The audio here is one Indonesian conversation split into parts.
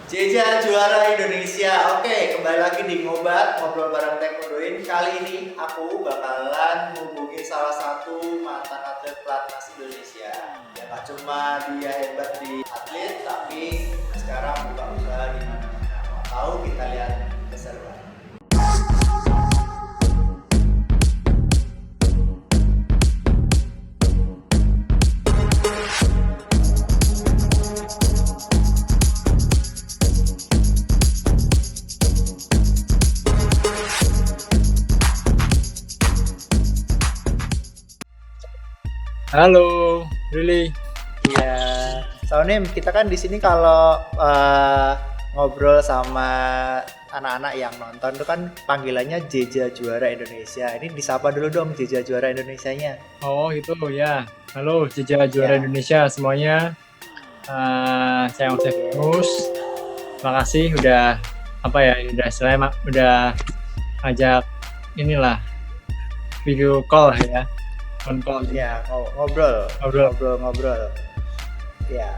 Jeja juara Indonesia. Oke, kembali lagi di Ngobat, ngobrol bareng Taekwondoin. Kali ini aku bakalan ngubungin salah satu mantan atlet pelatnas Indonesia. Ya gak cuma dia hebat di atlet, tapi sekarang buka usaha di mana-mana. Mau tahu kita lihat keseruan. Halo, Rili. Iya, soalnya kita kan di sini kalau ngobrol sama anak-anak yang nonton itu kan panggilannya Jeja juara Indonesia. Ini disapa dulu dong Jeja juara Indonesianya. Oh itu ya. Halo, Jeja juara Ya. Indonesia semuanya. Saya Mus. Makasih udah udah ajak inilah video call ya. On call. Ya, ngobrol. Ya.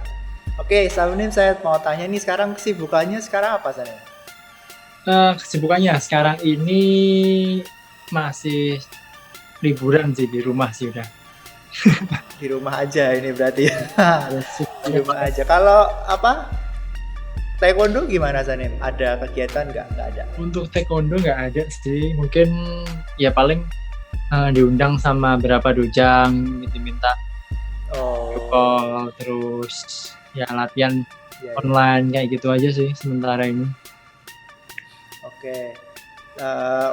Oke, Salim, saya mau tanya nih sekarang kesibukannya sekarang apa Salim? Kesibukannya sekarang ini masih liburan sih, di rumah sih udah. Di rumah aja ini berarti. Di rumah aja. Kalau apa? Taekwondo gimana Salim? Ada kegiatan nggak? Nggak ada. Untuk taekwondo nggak ada sih, mungkin ya paling diundang sama berapa dojang gitu, minta call, terus ya latihan Ya. online kayak gitu aja sih sementara ini. Oke.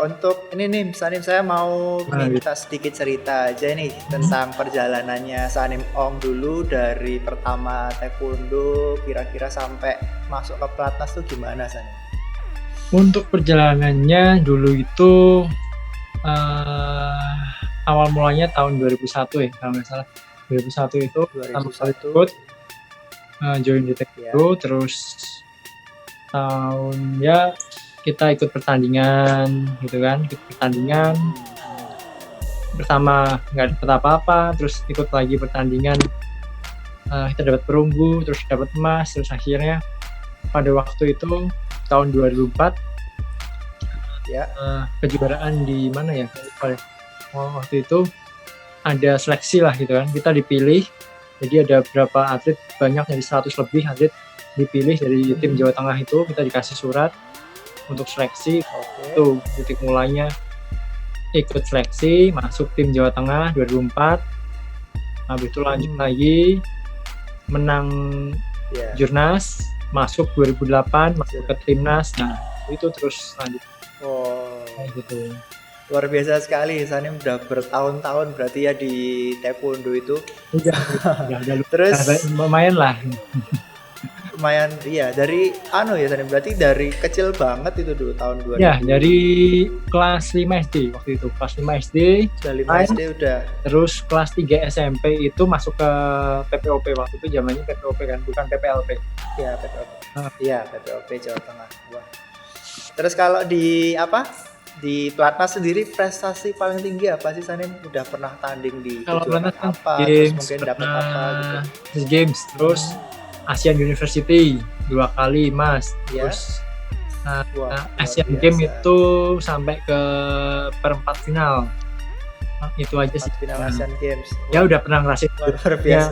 Untuk ini nih, Sanim, saya mau minta sedikit cerita aja nih tentang perjalanannya Sanim Ong dulu dari pertama taekwondo kira-kira sampai masuk ke pelatnas tuh gimana Sanim? Untuk perjalanannya dulu itu awal mulanya tahun 2001 ya kalau nggak salah. 2001 itu pertama kali ikut join di taekwondo, terus tahun ya kita ikut pertandingan gitu kan, pertama nggak dapat apa-apa, terus ikut lagi pertandingan, kita dapat perunggu, terus dapat emas, terus akhirnya pada waktu itu tahun 2004 ya, kejuaraan di mana ya, waktu itu ada seleksi lah gitu kan, kita dipilih, jadi ada berapa atlet, banyak dari 100 lebih atlet dipilih dari tim Jawa Tengah itu, kita dikasih surat untuk seleksi. Itu titik mulanya ikut seleksi, masuk tim Jawa Tengah 2004. Habis itu lanjut lagi menang Jurnas, masuk 2008, masuk ke Timnas. Nah, itu terus lanjut. Kayak gitu. Luar biasa sekali, Sanim udah bertahun-tahun berarti ya di taekwondo itu. Udah Terus lumayan lah. Lumayan, iya, dari ya Sanim, berarti dari kecil banget itu dulu tahun 2000. Ya, dari kelas 5 SD waktu itu. Kelas 5 SD. Sudah 5 SD udah. Terus kelas 3 SMP itu masuk ke PPOP, waktu itu zamannya PPOP kan, bukan PPLP. Iya, PPOP. Iya, PPOP Jawa Tengah. Wah. Terus kalau di pelatnas sendiri prestasi paling tinggi apa sih Sanim? Udah pernah tanding di kejuaraan apa? Games, terus mungkin dapat apa gitu? Games, terus Asian University 2 kali emas, terus Asian Games itu sampai ke perempat final. Itu aja sih. Final Asian Games. Ya udah pernah ngerasain. Luar biasa.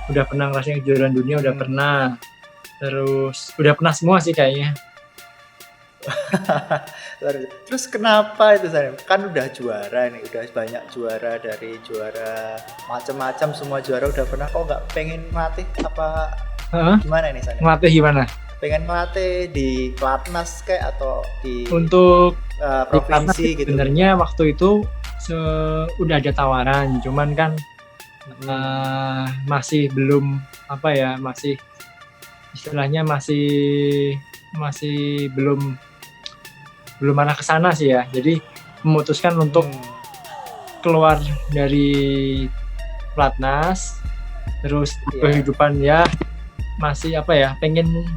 Udah pernah ngerasain kejuaraan dunia, udah pernah. Terus udah pernah semua sih kayaknya. Terus kenapa itu Sanim? Kan udah juara nih, udah banyak juara, dari juara macam-macam, semua juara udah pernah, kok nggak pengen ngelatih apa? Gimana nih Sanim? Ngelatih gimana? Pengen ngelatih di pelatnas kayak atau di untuk provinsi gitu? Sebenarnya waktu itu udah ada tawaran, cuman kan masih belum masih istilahnya masih belum arah ke sana sih ya. Jadi memutuskan untuk keluar dari pelatnas, terus kehidupan ya masih pengen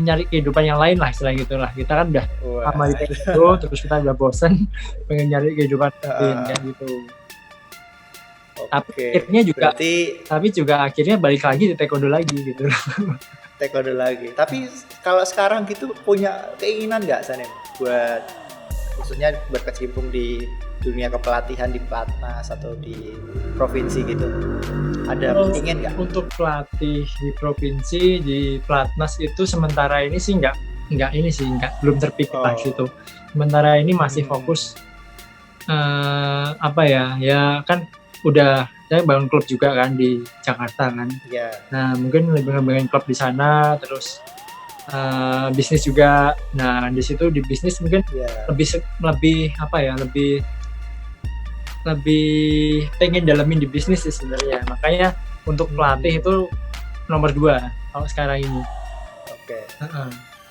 nyari kehidupan yang lain lah, istilahnya gitulah. Kita kan udah lama di taekwondo, terus kita udah bosen, pengen nyari kehidupan lain kayak gitu. Tapi akhirnya juga, tapi juga akhirnya balik lagi di taekwondo lagi gitu. taekwondo lagi. Tapi kalau sekarang gitu punya keinginan nggak Sanem buat khususnya berkecimpung di dunia kepelatihan di Platnas atau di provinsi gitu? Ada ingin nggak? Untuk pelatih di provinsi di Platnas itu sementara ini sih nggak belum terpikir lah gitu. Sementara ini masih fokus apa ya kan udah saya bangun klub juga kan di Jakarta kan. Ya. Nah mungkin lebih ngembangin klub di sana, terus bisnis juga. Nah di situ di bisnis mungkin lebih apa ya lebih pengen dalamin di bisnis sih sebenarnya. Makanya untuk pelatih itu nomor 2 kalau sekarang ini. Oke.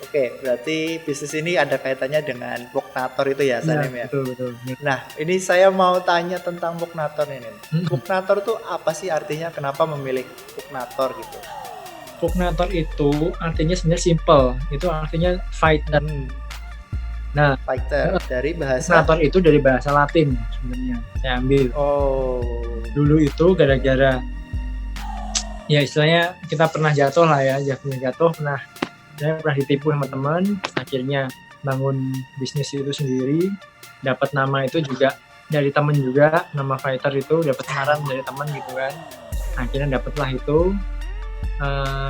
Oke, berarti bisnis ini ada kaitannya dengan Puknator itu ya, Sanem ya? Betul. Nah, ini saya mau tanya tentang Puknator ini. Puknator itu apa sih artinya? Kenapa memilih Puknator gitu? Puknator itu artinya sebenarnya simple. Itu artinya fighter. Nah, fighter dari bahasa? Puknator itu dari bahasa Latin sebenarnya. Saya ambil. Dulu itu gara-gara ya istilahnya kita pernah jatuh lah ya, saya pernah ditipu sama teman, akhirnya bangun bisnis itu sendiri, dapat nama itu juga dari teman juga, nama fighter itu dapat saran dari teman gitu kan, akhirnya dapatlah itu.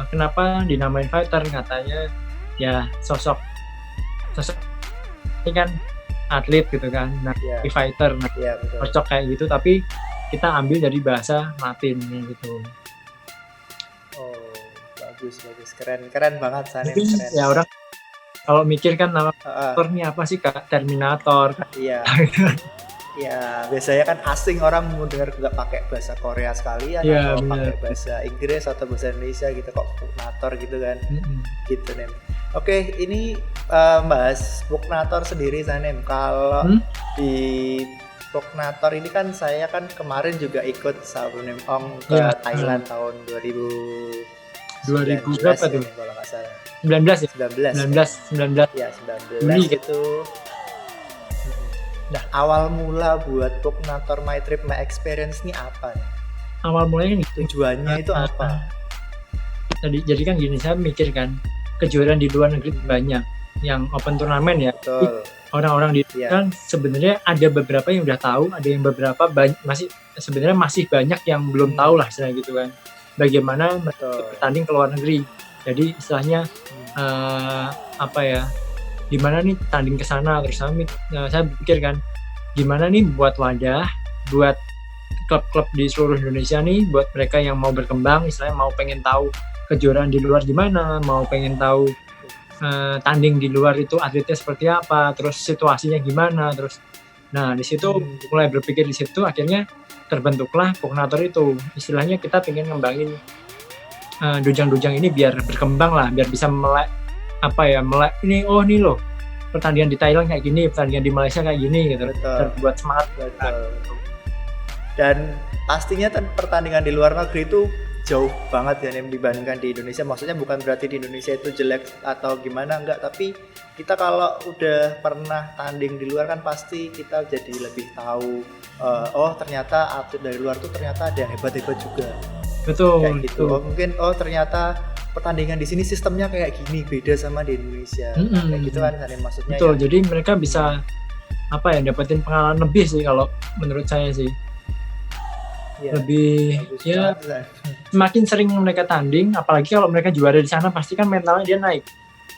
Kenapa dinamain fighter? Katanya ya sosok ini kan atlet gitu kan, fighter, cocok kayak gitu, tapi kita ambil dari bahasa Latin gitu. Bagus, keren banget Sanem. Ya orang kalau mikir kan nama Terminator ini apa sih Kak? Terminator. Iya. Ya biasanya kan asing orang mau dengar nggak pakai bahasa Korea sekalian atau pakai bahasa Inggris atau bahasa Indonesia gitu kok Puknator gitu kan. Gitu Nem. Oke, ini bahas Puknator sendiri Sanem. Kalau di Puknator ini kan saya kan kemarin juga ikut sama Nem Ong ke Thailand tahun 2000 berapa tuh? Kalau nggak salah. 19 ya? 19. Ya, 19 itu. Nah, awal mula buat Puknator My Trip My Experience ini apa nih? Awal mulanya tujuannya itu apa? Jadi kan gini, saya mikir kan, kejuaraan di luar negeri banyak yang open turnamen ya. Betul. Orang-orang di kan sebenarnya ada beberapa yang udah tahu, ada yang beberapa sebenarnya masih banyak yang belum tahu lah istilahnya gitu kan. Bagaimana bertanding ke luar negeri. Jadi istilahnya gimana nih tanding ke sana, terus saya pikir kan gimana nih buat wadah buat klub-klub di seluruh Indonesia nih, buat mereka yang mau berkembang, istilahnya mau pengen tahu kejuaraan di luar gimana, mau pengen tahu tanding di luar itu atletnya seperti apa, terus situasinya gimana, terus nah di situ mulai berpikir di situ, akhirnya terbentuklah Puknator itu. Istilahnya kita pengen ngembangin dojang-dojang ini biar berkembang lah, biar bisa melek ini loh pertandingan di Thailand kayak gini, pertandingan di Malaysia kayak gini gitu. Buat semangat. Dan pastinya pertandingan di luar negeri itu jauh banget ya dibandingkan di Indonesia. Maksudnya bukan berarti di Indonesia itu jelek atau gimana, enggak, tapi kita kalau udah pernah tanding di luar kan pasti kita jadi lebih tahu ternyata atlet dari luar tuh ternyata ada yang hebat-hebat juga. Betul. Kayak gitu. Mungkin ternyata pertandingan di sini sistemnya kayak gini, beda sama di Indonesia. Kayak gitu kan maksudnya. Betul. Jadi mereka bisa dapetin pengalaman lebih sih kalau menurut saya sih. Lebih semakin sering mereka tanding, apalagi kalau mereka juara di sana, pasti kan mentalnya dia naik.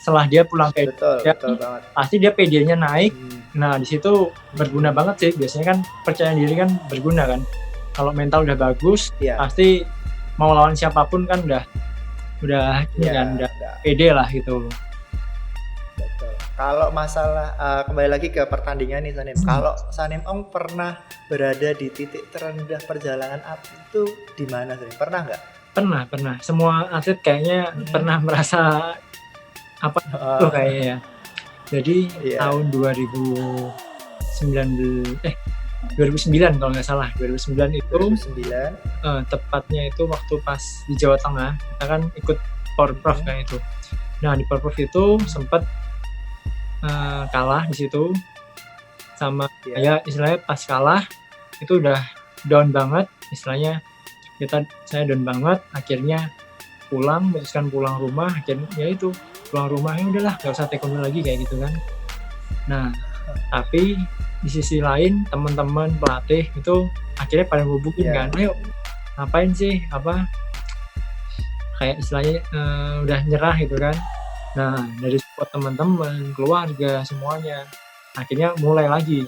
Setelah dia pulang ke Indonesia, pasti dia PD-nya naik. Nah di situ berguna banget sih. Biasanya kan percaya diri kan berguna kan. Kalau mental udah bagus, pasti mau lawan siapapun kan udah PD lah gitu. Betul. Kalau masalah kembali lagi ke pertandingan nih Sanem. Kalau Sanem Ong pernah berada di titik terendah perjalanan atlet itu di mana Sanem? Pernah nggak? Pernah. Semua atlet kayaknya pernah merasa kayaknya ya. Jadi tahun 2009 kalau nggak salah, 2009 itu tepatnya itu waktu pas di Jawa Tengah kita kan ikut Porprov kan itu. Nah di Porprov itu sempat kalah di situ sama istilahnya pas kalah itu udah down banget, istilahnya saya down banget. Akhirnya memutuskan pulang rumah, akhirnya ya itu pulang rumah, ya udahlah nggak usah taekwondo lagi kayak gitu kan. Nah, tapi di sisi lain teman-teman pelatih itu akhirnya pada hubungin Iya. kan, ayo ngapain sih, apa kayak istilahnya udah nyerah gitu kan. Nah, dari support teman-teman, keluarga, semuanya akhirnya mulai lagi,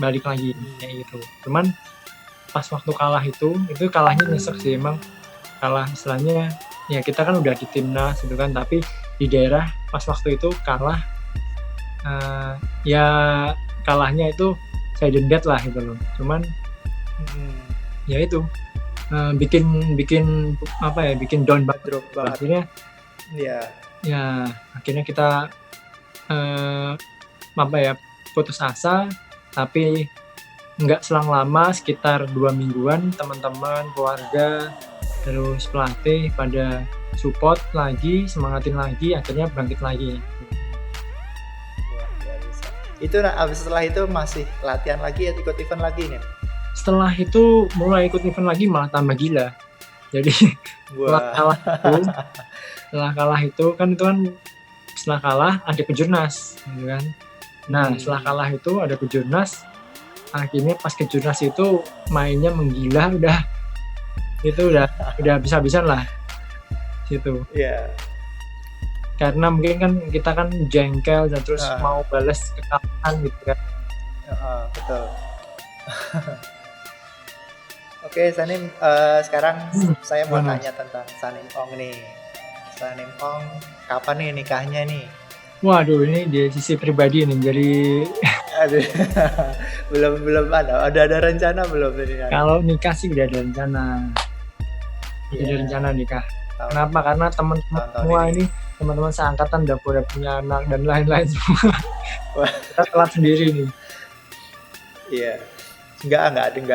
balik lagi kayak gitu. Cuman pas waktu kalah itu kalahnya nyesek sih emang, kalah istilahnya ya kita kan udah di timnas gitu kan, tapi di daerah pas waktu itu kalah, ya kalahnya itu saya dendet lah gitu loh. Cuman Mm-mm. ya itu bikin apa ya, bikin down banget. Drop banget. Akhirnya Iya. ya akhirnya kita apa ya, putus asa. Tapi nggak selang lama, sekitar 2 mingguan teman-teman, keluarga, terus pelatih pada support lagi, semangatin lagi, akhirnya bangkit lagi. Wah, luar biasa. Itu abis setelah itu masih latihan lagi ya, ikut event lagi nih. Setelah itu mulai ikut event lagi malah tambah gila. Jadi setelah Wah. kalah itu kan setelah kalah ada kejurnas gitu kan. Nah, setelah kalah itu ada kejurnas. Akhirnya pas kejurnas itu mainnya menggila, udah habis-habisan lah gitu. Iya. Karena mungkin kan kita kan jengkel dan terus mau balas kekalahan gitu kan. Betul. Oke, Sanim, sekarang saya mau tanya tentang Sanim Ong nih. Sanim Ong, kapan nih nikahnya nih? Waduh, ini di sisi pribadi nih, jadi Aduh, belum ada rencana belum ini? kalau nikah sih udah ada rencana. Udah ada rencana nikah. Kenapa? Karena teman-teman semua ini, teman-teman seangkatan udah punya anak dan lain-lain semua. Wah. Kita telat sendiri nih. Iya. Enggak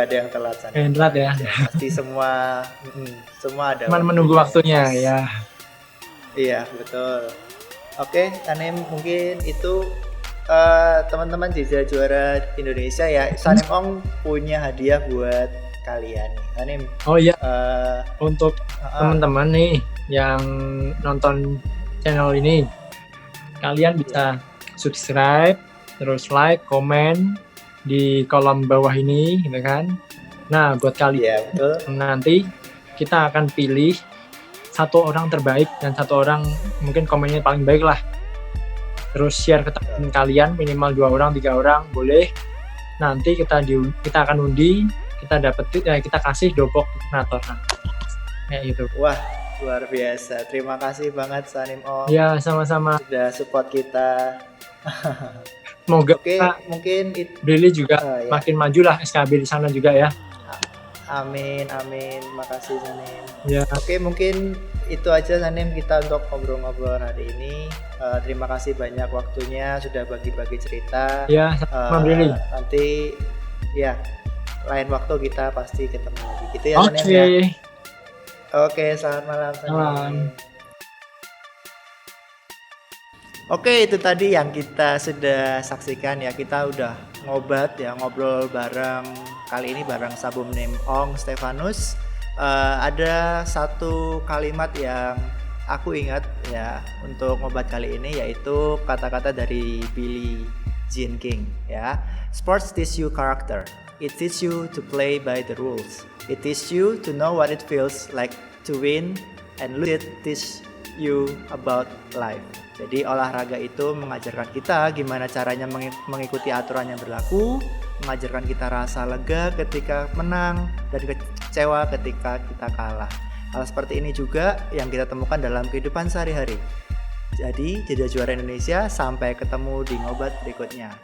ada yang telat sana. Yang telat ya. Pasti semua ada. Cuman menunggu waktunya ya. Iya, betul. Oke, Sanim, mungkin itu teman-teman Jejak Juara Indonesia ya. Sanim Ong punya hadiah buat kalian nih. Sanim. Oh iya. Untuk teman-teman nih yang nonton channel ini, kalian bisa subscribe, terus like, komen di kolom bawah ini, gitu kan. Nah, buat kalian nanti kita akan pilih satu orang terbaik dan satu orang mungkin komennya paling baik lah. Terus share ke teman kalian, minimal 2 orang, 3 orang boleh. Nanti kita akan undi, kita kasih dobok donatur. Kayak gitu. Wah, luar biasa. Terima kasih banget Sanim Ong. Ya, sama-sama. Sudah support kita. Semoga mungkin Brili juga makin maju lah SKB di sana juga ya. Amin. Makasih Sanim. Ya. Oke, mungkin itu aja Sanim kita untuk ngobrol-ngobrol hari ini. Terima kasih banyak waktunya sudah bagi-bagi cerita. Ya, sama Brili. Nanti ya lain waktu kita pasti ketemu lagi gitu ya Sanim ya. Oke, selamat malam Sanim. Oke, itu tadi yang kita sudah saksikan ya. Kita udah ngobrol bareng, kali ini bareng Sabumnim Ong Stefanus. Ada satu kalimat yang aku ingat ya untuk ngobat kali ini, yaitu kata-kata dari Billie Jean King ya. Sports teach you character. It teach you to play by the rules. It teach you to know what it feels like to win, and lose. It teach you about life. Jadi olahraga itu mengajarkan kita gimana caranya mengikuti aturan yang berlaku, mengajarkan kita rasa lega ketika menang dan kecewa ketika kita kalah. Hal seperti ini juga yang kita temukan dalam kehidupan sehari-hari. Jadi, Jejak Juara Indonesia, sampai ketemu di ngobat berikutnya.